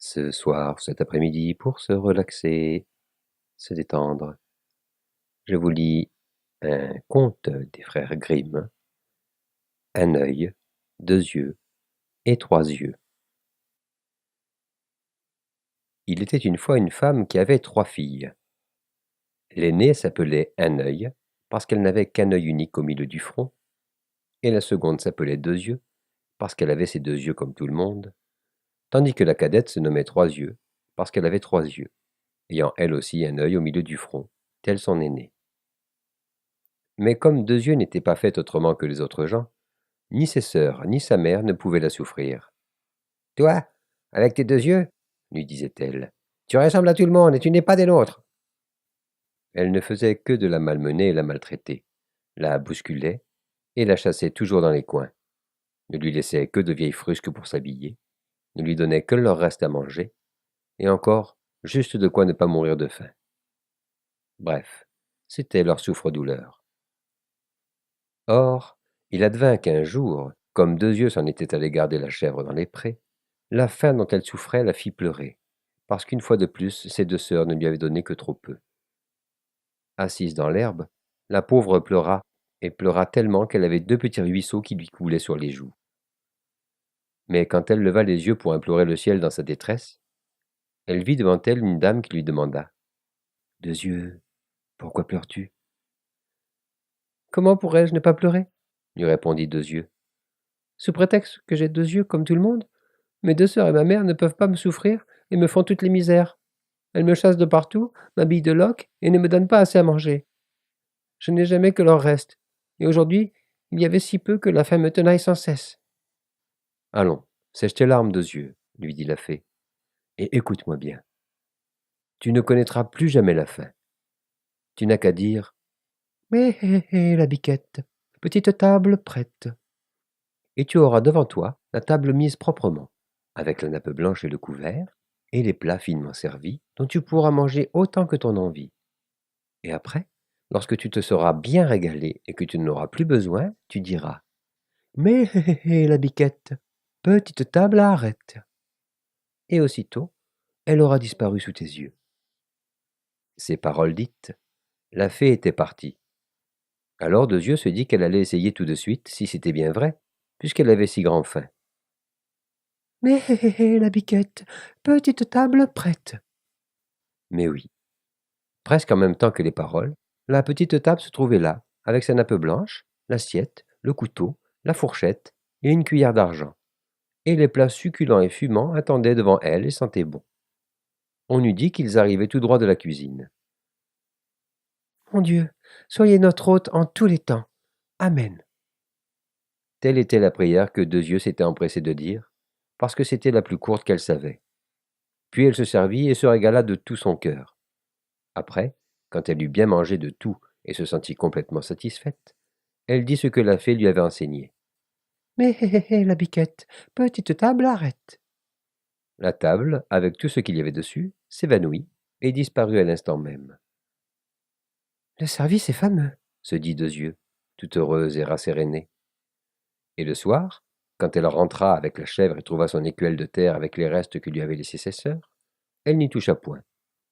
Ce soir, cet après-midi, pour se relaxer, se détendre, je vous lis un conte des frères Grimm, Un œil, deux yeux et trois yeux. Il était une fois une femme qui avait trois filles. L'aînée s'appelait Un œil, parce qu'elle n'avait qu'un œil unique au milieu du front, et la seconde s'appelait Deux yeux, parce qu'elle avait ses deux yeux comme tout le monde, tandis que la cadette se nommait Trois yeux, parce qu'elle avait trois yeux, ayant elle aussi un œil au milieu du front, tel son aîné. Mais comme Deux yeux n'était pas faite autrement que les autres gens, ni ses sœurs ni sa mère ne pouvaient la souffrir. Toi, avec tes deux yeux, lui disait-elle, tu ressembles à tout le monde et tu n'es pas des nôtres. Elle ne faisait que de la malmener et la maltraiter, la bousculait et la chassait toujours dans les coins, ne lui laissait que de vieilles frusques pour s'habiller, ne lui donnait que leur reste à manger, et encore juste de quoi ne pas mourir de faim. Bref, c'était leur souffre-douleur. Or, il advint qu'un jour, comme Deux yeux s'en était allé garder la chèvre dans les prés, la faim dont elle souffrait la fit pleurer, parce qu'une fois de plus, ses deux sœurs ne lui avaient donné que trop peu. Assise dans l'herbe, la pauvre pleura, et pleura tellement qu'elle avait deux petits ruisseaux qui lui coulaient sur les joues. Mais quand elle leva les yeux pour implorer le ciel dans sa détresse, elle vit devant elle une dame qui lui demanda « Deux yeux, pourquoi pleures-tu » ? Comment pourrais-je ne pas pleurer ? Lui répondit Deux yeux. Sous prétexte que j'ai deux yeux comme tout le monde, mes deux sœurs et ma mère ne peuvent pas me souffrir et me font toutes les misères. Elles me chassent de partout, m'habillent de loques et ne me donnent pas assez à manger. Je n'ai jamais que leur reste, et aujourd'hui, il y avait si peu que la faim me tenaille sans cesse. Allons, sèche tes larmes, Deux yeux, lui dit la fée, et écoute-moi bien. Tu ne connaîtras plus jamais la faim. Tu n'as qu'à dire hé hé hé, la biquette, petite table prête. Et tu auras devant toi la table mise proprement, avec la nappe blanche et le couvert, et les plats finement servis, dont tu pourras manger autant que ton envie. Et après, lorsque tu te seras bien régalé et que tu n'auras plus besoin, tu diras mais hé hé hé, la biquette, petite table arrête. Et aussitôt, elle aura disparu sous tes yeux. Ces paroles dites, la fée était partie. Alors Deux yeux se dit qu'elle allait essayer tout de suite si c'était bien vrai, puisqu'elle avait si grand faim. Mais hé hé hé, la biquette, petite table prête. Mais oui, presque en même temps que les paroles, la petite table se trouvait là, avec sa nappe blanche, l'assiette, le couteau, la fourchette et une cuillère d'argent. Et les plats succulents et fumants attendaient devant elle et sentaient bon. On eût dit qu'ils arrivaient tout droit de la cuisine. Mon Dieu, soyez notre hôte en tous les temps. Amen. Telle était la prière que Deux yeux s'était empressée de dire, parce que c'était la plus courte qu'elle savait. Puis elle se servit et se régala de tout son cœur. Après, quand elle eut bien mangé de tout et se sentit complètement satisfaite, elle dit ce que la fée lui avait enseigné. Mais hé hé hé, la biquette, petite table arrête. La table, avec tout ce qu'il y avait dessus, s'évanouit et disparut à l'instant même. Le service est fameux, se dit Deux yeux, toute heureuse et rassérénée. Et le soir, quand elle rentra avec la chèvre et trouva son écuelle de terre avec les restes que lui avaient laissés ses sœurs, elle n'y toucha point,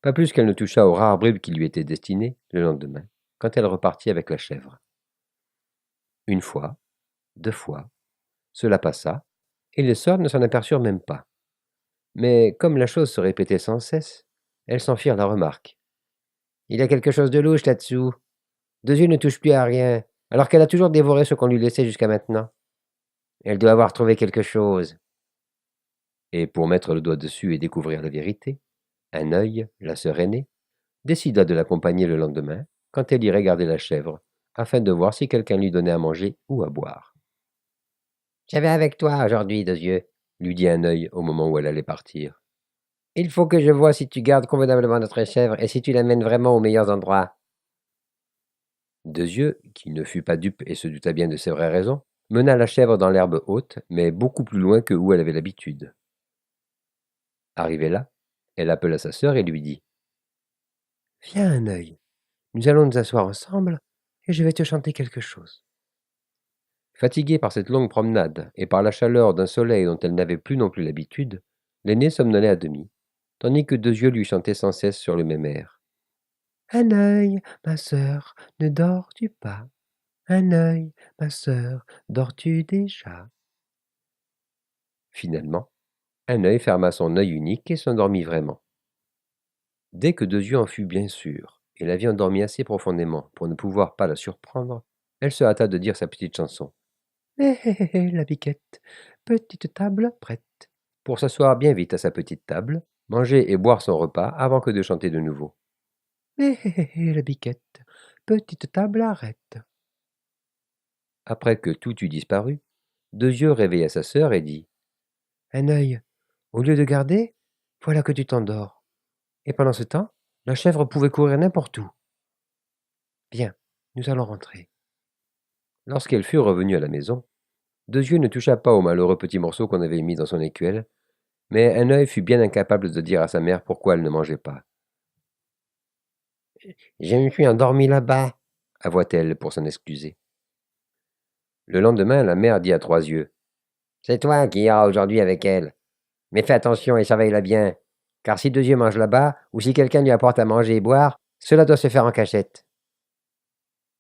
pas plus qu'elle ne toucha aux rares bribes qui lui étaient destinées le lendemain, quand elle repartit avec la chèvre. Une fois, deux fois, cela passa, et les sœurs ne s'en aperçurent même pas. Mais comme la chose se répétait sans cesse, elles s'en firent la remarque. Il y a quelque chose de louche là-dessous. Deux yeux ne touche plus à rien, alors qu'elle a toujours dévoré ce qu'on lui laissait jusqu'à maintenant. Elle doit avoir trouvé quelque chose. Et pour mettre le doigt dessus et découvrir la vérité, Un œil, la sœur aînée, décida de l'accompagner le lendemain, quand elle irait garder la chèvre, afin de voir si quelqu'un lui donnait à manger ou à boire. Je vais avec toi aujourd'hui, Deux yeux, lui dit Un œil au moment où elle allait partir. Il faut que je voie si tu gardes convenablement notre chèvre et si tu l'amènes vraiment aux meilleurs endroits. Deux yeux, qui ne fut pas dupe et se douta bien de ses vraies raisons, mena la chèvre dans l'herbe haute, mais beaucoup plus loin que où elle avait l'habitude. Arrivée là, elle appela sa sœur et lui dit « Viens, Un œil, nous allons nous asseoir ensemble et je vais te chanter quelque chose. » Fatiguée par cette longue promenade et par la chaleur d'un soleil dont elle n'avait plus non plus l'habitude, L'aîné somnolait à demi, tandis que deux yeux lui chantaient sans cesse sur le même air. Un œil, ma sœur, ne dors-tu pas? Un œil, ma sœur, dors-tu déjà? Finalement, un œil ferma son œil unique et s'endormit vraiment. Dès que deux yeux en fut bien sûre, et la vit endormie assez profondément pour ne pouvoir pas la surprendre, elle se hâta de dire sa petite chanson. Hé hé hé hé, la biquette, petite table prête. Pour s'asseoir bien vite à sa petite table, manger et boire son repas avant que de chanter de nouveau. Hé hé hé hé, la biquette, petite table arrête. Après que tout eut disparu, deux yeux réveilla sa sœur et dit. Un œil, au lieu de garder, voilà que tu t'endors. Et pendant ce temps, la chèvre pouvait courir n'importe où. Bien, nous allons rentrer. Lorsqu'elle fut revenue à la maison, deux yeux ne toucha pas au malheureux petit morceau qu'on avait mis dans son écuelle, mais un œil fut bien incapable de dire à sa mère pourquoi elle ne mangeait pas. Je me suis endormie là-bas, avoua-t-elle pour s'en excuser. Le lendemain, la mère dit à Trois Yeux. C'est toi qui iras aujourd'hui avec elle. Mais fais attention et surveille-la bien, car si Deux Yeux mange là-bas, ou si quelqu'un lui apporte à manger et boire, cela doit se faire en cachette.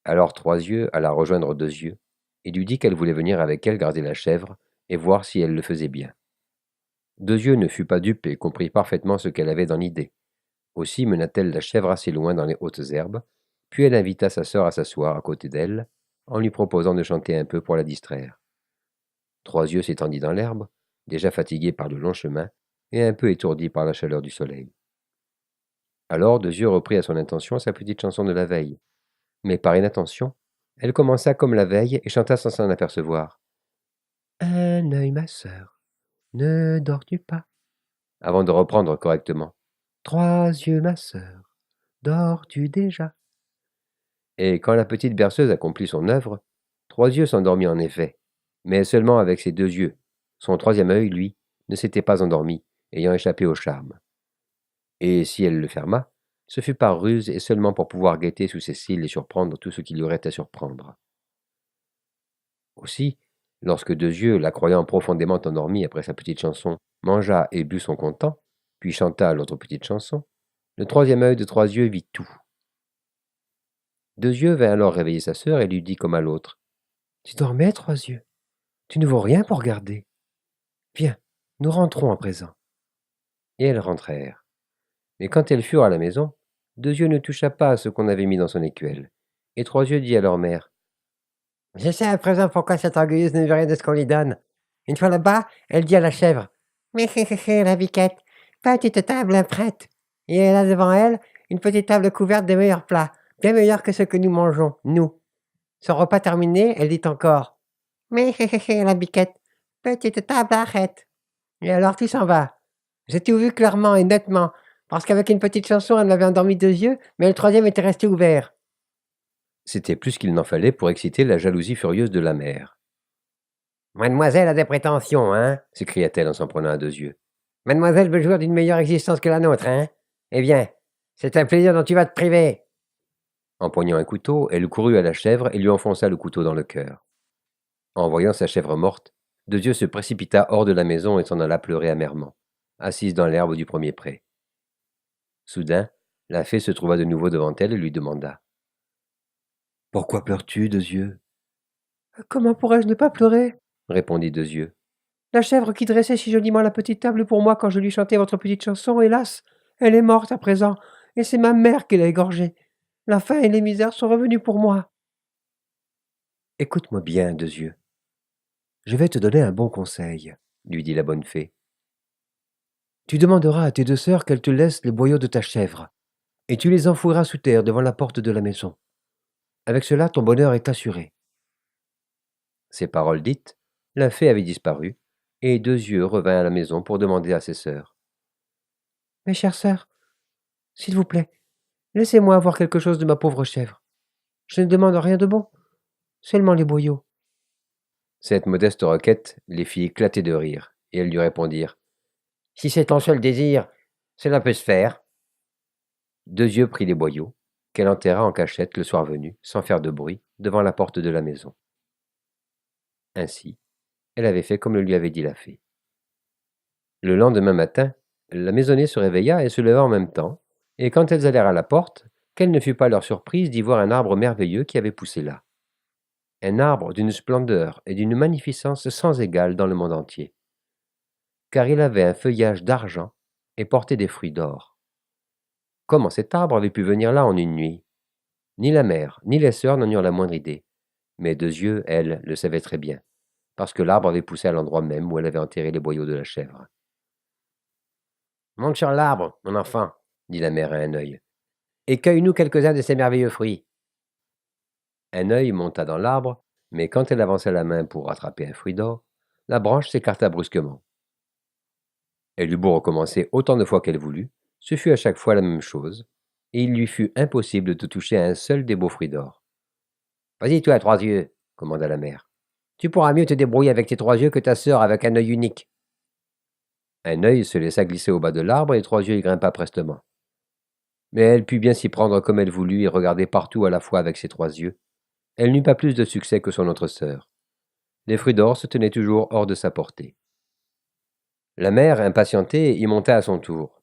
Alors Trois Yeux alla rejoindre Deux Yeux, et lui dit qu'elle voulait venir avec elle garder la chèvre, et voir si elle le faisait bien. Deux Yeux ne fut pas dupe et comprit parfaitement ce qu'elle avait dans l'idée. Aussi mena-t-elle la chèvre assez loin dans les hautes herbes, puis elle invita sa sœur à s'asseoir à côté d'elle, en lui proposant de chanter un peu pour la distraire. Trois Yeux s'étendit dans l'herbe, déjà fatigué par le long chemin, et un peu étourdi par la chaleur du soleil. Alors Deux Yeux reprit à son intention sa petite chanson de la veille, mais par inattention, elle commença comme la veille et chanta sans s'en apercevoir. Un œil, ma sœur, ne dors-tu pas? Avant de reprendre correctement. Trois yeux, ma sœur, dors-tu déjà? Et quand la petite berceuse accomplit son œuvre, Trois Yeux s'endormit en effet, mais seulement avec ses deux yeux. Son troisième œil, lui, ne s'était pas endormi, ayant échappé au charme. Et si elle le ferma, ce fut par ruse et seulement pour pouvoir guetter sous ses cils et surprendre tout ce qu'il y aurait à surprendre. Aussi, lorsque Deux Yeux, la croyant profondément endormie après sa petite chanson, mangea et but son content, puis chanta l'autre petite chanson, le troisième œil de Trois Yeux vit tout. Deux Yeux vint alors réveiller sa sœur et lui dit comme à l'autre. Tu dormais, Trois Yeux? Tu ne vaux rien pour garder. Viens, nous rentrons à présent. Et elles rentrèrent. Mais quand elles furent à la maison, Deux Yeux ne toucha pas à ce qu'on avait mis dans son écuelle. Et Trois Yeux dit à leur mère. Je sais à présent pourquoi cette orgueilleuse ne veut rien de ce qu'on lui donne. Une fois là-bas, elle dit à la chèvre. Mais la biquette, petite table prête. Et elle a devant elle une petite table couverte de meilleurs plats, bien meilleurs que ceux que nous mangeons, nous. Son repas terminé, elle dit encore. Mais la biquette, petite table arrête. Et alors tout s'en va. J'ai tout vu clairement et nettement, parce qu'avec une petite chanson, elle m'avait endormi deux yeux, mais le troisième était resté ouvert. C'était plus qu'il n'en fallait pour exciter la jalousie furieuse de la mère. Mademoiselle a des prétentions, hein s'écria-t-elle en s'en prenant à Deux Yeux. Mademoiselle veut jouir d'une meilleure existence que la nôtre, hein? Eh bien, c'est un plaisir dont tu vas te priver. Empoignant un couteau, elle courut à la chèvre et lui enfonça le couteau dans le cœur. En voyant sa chèvre morte, Deux Yeux se précipita hors de la maison et s'en alla pleurer amèrement, assise dans l'herbe du premier pré. Soudain, la fée se trouva de nouveau devant elle et lui demanda. Pourquoi pleures-tu, Deux Yeux? Comment pourrais-je ne pas pleurer? Répondit Deux Yeux. La chèvre qui dressait si joliment la petite table pour moi quand je lui chantais votre petite chanson, hélas, elle est morte à présent, et c'est ma mère qui l'a égorgée. La faim et les misères sont revenus pour moi. Écoute-moi bien, Deux Yeux. Je vais te donner un bon conseil, lui dit la bonne fée. Tu demanderas à tes deux sœurs qu'elles te laissent les boyaux de ta chèvre, et tu les enfouiras sous terre devant la porte de la maison. Avec cela, ton bonheur est assuré. Ces paroles dites, la fée avait disparu, et Deux Yeux revint à la maison pour demander à ses sœurs. Mes chères sœurs, s'il vous plaît, laissez-moi avoir quelque chose de ma pauvre chèvre. Je ne demande rien de bon, seulement les boyaux. Cette modeste requête les fit éclater de rire, et elles lui répondirent. Si c'est ton seul désir, cela peut se faire. Deux Yeux prit les boyaux, qu'elle enterra en cachette le soir venu, sans faire de bruit, devant la porte de la maison. Ainsi, elle avait fait comme le lui avait dit la fée. Le lendemain matin, la maisonnée se réveilla et se leva en même temps, et quand elles allèrent à la porte, quelle ne fut pas leur surprise d'y voir un arbre merveilleux qui avait poussé là. Un arbre d'une splendeur et d'une magnificence sans égale dans le monde entier, car il avait un feuillage d'argent et portait des fruits d'or. Comment cet arbre avait pu venir là en une nuit? Ni la mère, ni les sœurs n'en eurent la moindre idée, mais deux yeux, elles, le savaient très bien, parce que l'arbre avait poussé à l'endroit même où elle avait enterré les boyaux de la chèvre. Monte sur l'arbre, mon enfant, dit la mère à un œil, et cueille-nous quelques-uns de ces merveilleux fruits. Un œil monta dans l'arbre, mais quand elle avança la main pour attraper un fruit d'or, la branche s'écarta brusquement. Elle eut beau recommencer autant de fois qu'elle voulut, ce fut à chaque fois la même chose, et il lui fut impossible de toucher à un seul des beaux fruits d'or. Vas-y, toi, trois yeux, commanda la mère. Tu pourras mieux te débrouiller avec tes trois yeux que ta sœur avec un œil unique. Un œil se laissa glisser au bas de l'arbre et trois yeux y grimpa prestement. Mais elle put bien s'y prendre comme elle voulut et regarder partout à la fois avec ses trois yeux. Elle n'eut pas plus de succès que son autre sœur. Les fruits d'or se tenaient toujours hors de sa portée. La mère, impatientée, y monta à son tour.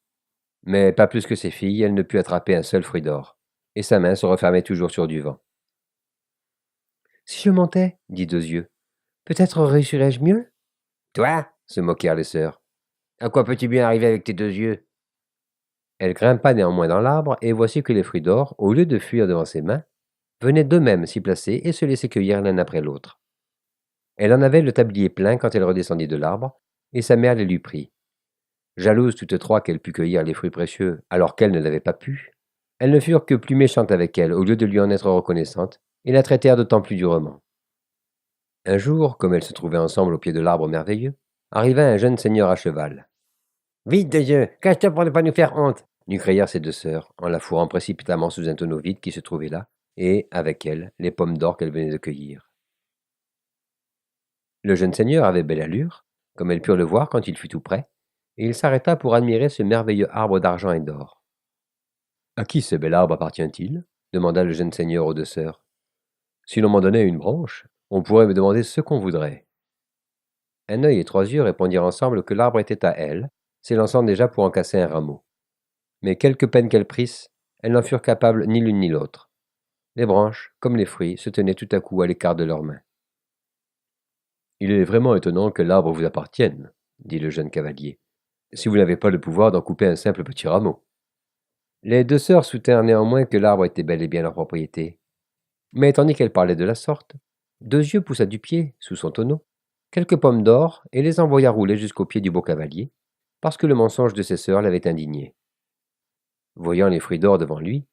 Mais pas plus que ses filles, elle ne put attraper un seul fruit d'or, et sa main se refermait toujours sur du vent. Si je montais, dit Deux Yeux, peut-être réussirais-je mieux? Toi, se moquèrent les sœurs. À quoi peux-tu bien arriver avec tes deux yeux? Elle grimpa néanmoins dans l'arbre, et voici que les fruits d'or, au lieu de fuir devant ses mains, venaient d'eux-mêmes s'y placer et se laisser cueillir l'un après l'autre. Elle en avait le tablier plein quand elle redescendit de l'arbre, et sa mère les lui prit. Jalouses toutes trois qu'elle pût cueillir les fruits précieux alors qu'elle ne l'avait pas pu, elles ne furent que plus méchantes avec elle au lieu de lui en être reconnaissantes, et la traitèrent d'autant plus durement. Un jour, comme elles se trouvaient ensemble au pied de l'arbre merveilleux, arriva un jeune seigneur à cheval. Vite, Deux Yeux, cache-toi pour ne pas nous faire honte, lui crièrent ses deux sœurs, en la fourrant précipitamment sous un tonneau vide qui se trouvait là, et, avec elle, les pommes d'or qu'elle venait de cueillir. Le jeune seigneur avait belle allure, comme elles purent le voir quand il fut tout près, et il s'arrêta pour admirer ce merveilleux arbre d'argent et d'or. À qui ce bel arbre appartient-il? Demanda le jeune seigneur aux deux sœurs. Si l'on m'en donnait une branche, on pourrait me demander ce qu'on voudrait. Un œil et trois yeux répondirent ensemble que l'arbre était à elles, s'élançant déjà pour en casser un rameau. Mais quelque peine qu'elles prissent, elles n'en furent capables ni l'une ni l'autre. Les branches, comme les fruits, se tenaient tout à coup à l'écart de leurs mains. Il est vraiment étonnant que l'arbre vous appartienne, dit le jeune cavalier, si vous n'avez pas le pouvoir d'en couper un simple petit rameau. Les deux sœurs soutinrent néanmoins que l'arbre était bel et bien leur propriété. Mais tandis qu'elles parlaient de la sorte, Deux Yeux poussa du pied, sous son tonneau, quelques pommes d'or et les envoya rouler jusqu'au pied du beau cavalier, parce que le mensonge de ses sœurs l'avait indigné. Voyant les fruits d'or devant lui,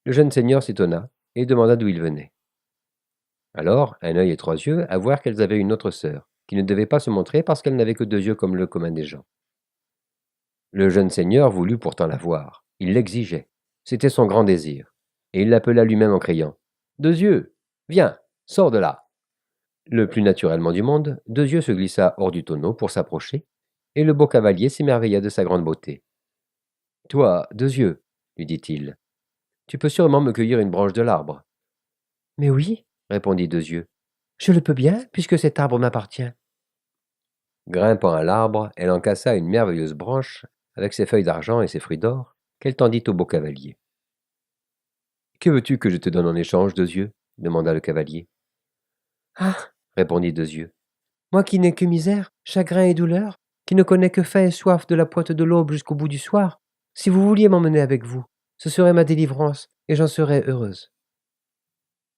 le jeune seigneur s'étonna et demanda d'où ils venaient. Alors, un œil et trois yeux avouèrent qu'elles avaient une autre sœur, qui ne devait pas se montrer parce qu'elle n'avait que deux yeux comme le commun des gens. Le jeune seigneur voulut pourtant la voir. Il l'exigeait. C'était son grand désir. Et il l'appela lui-même en criant « Deux Yeux, viens, sors de là !» Le plus naturellement du monde, Deux Yeux se glissa hors du tonneau pour s'approcher, et le beau cavalier s'émerveilla de sa grande beauté. « Toi, Deux Yeux, lui dit-il, tu peux sûrement me cueillir une branche de l'arbre. »« Mais oui, répondit Deux Yeux, je le peux bien, puisque cet arbre m'appartient. » Grimpant à l'arbre, elle en cassa une merveilleuse branche avec ses feuilles d'argent et ses fruits d'or, qu'elle tendit au beau cavalier. « Que veux-tu que je te donne en échange, Deux Yeux ?» demanda le cavalier. « Ah, répondit Deux Yeux, moi qui n'ai que misère, chagrin et douleur, qui ne connais que faim et soif de la pointe de l'aube jusqu'au bout du soir, si vous vouliez m'emmener avec vous, ce serait ma délivrance, et j'en serais heureuse. »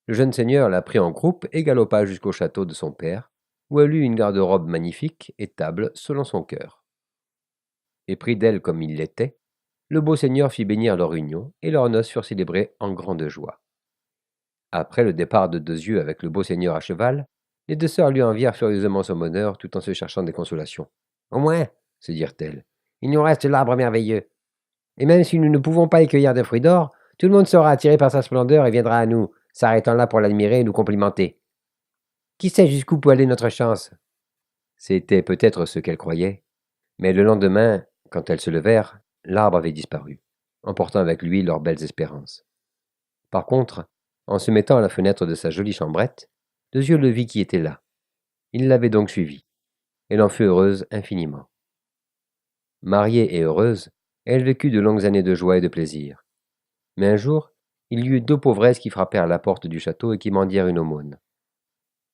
Le jeune seigneur la prit en croupe et galopa jusqu'au château de son père, où elle eut une garde-robe magnifique et table selon son cœur. Et pris d'elle comme il l'était, le beau seigneur fit bénir leur union, et leurs noces furent célébrées en grande joie. Après le départ de Deux Yeux avec le beau seigneur à cheval, les deux sœurs lui envièrent furieusement son bonheur tout en se cherchant des consolations. « Au moins, se dirent-elles, il nous reste l'arbre merveilleux. Et même si nous ne pouvons pas y cueillir de fruits d'or, tout le monde sera attiré par sa splendeur et viendra à nous, s'arrêtant là pour l'admirer et nous complimenter. Qui sait jusqu'où peut aller notre chance ?» C'était peut-être ce qu'elle croyait, mais le lendemain, quand elles se levèrent, l'arbre avait disparu, emportant avec lui leurs belles espérances. Par contre, en se mettant à la fenêtre de sa jolie chambrette, Deux Yeux le vit qui était là. Il l'avait donc suivie. Elle en fut heureuse infiniment. Mariée et heureuse, elle vécut de longues années de joie et de plaisir. Mais un jour, il y eut deux pauvresses qui frappèrent à la porte du château et qui mendièrent une aumône.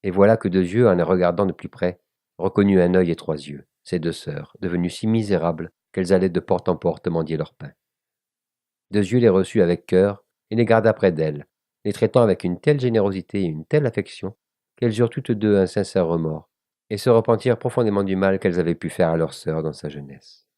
Et voilà que deux yeux, en les regardant de plus près, reconnut un œil et trois yeux, ces deux sœurs, devenues si misérables qu'elles allaient de porte en porte mendier leur pain. Deux yeux les reçut avec cœur et les garda près d'elles, les traitant avec une telle générosité et une telle affection qu'elles eurent toutes deux un sincère remords, et se repentirent profondément du mal qu'elles avaient pu faire à leur sœur dans sa jeunesse.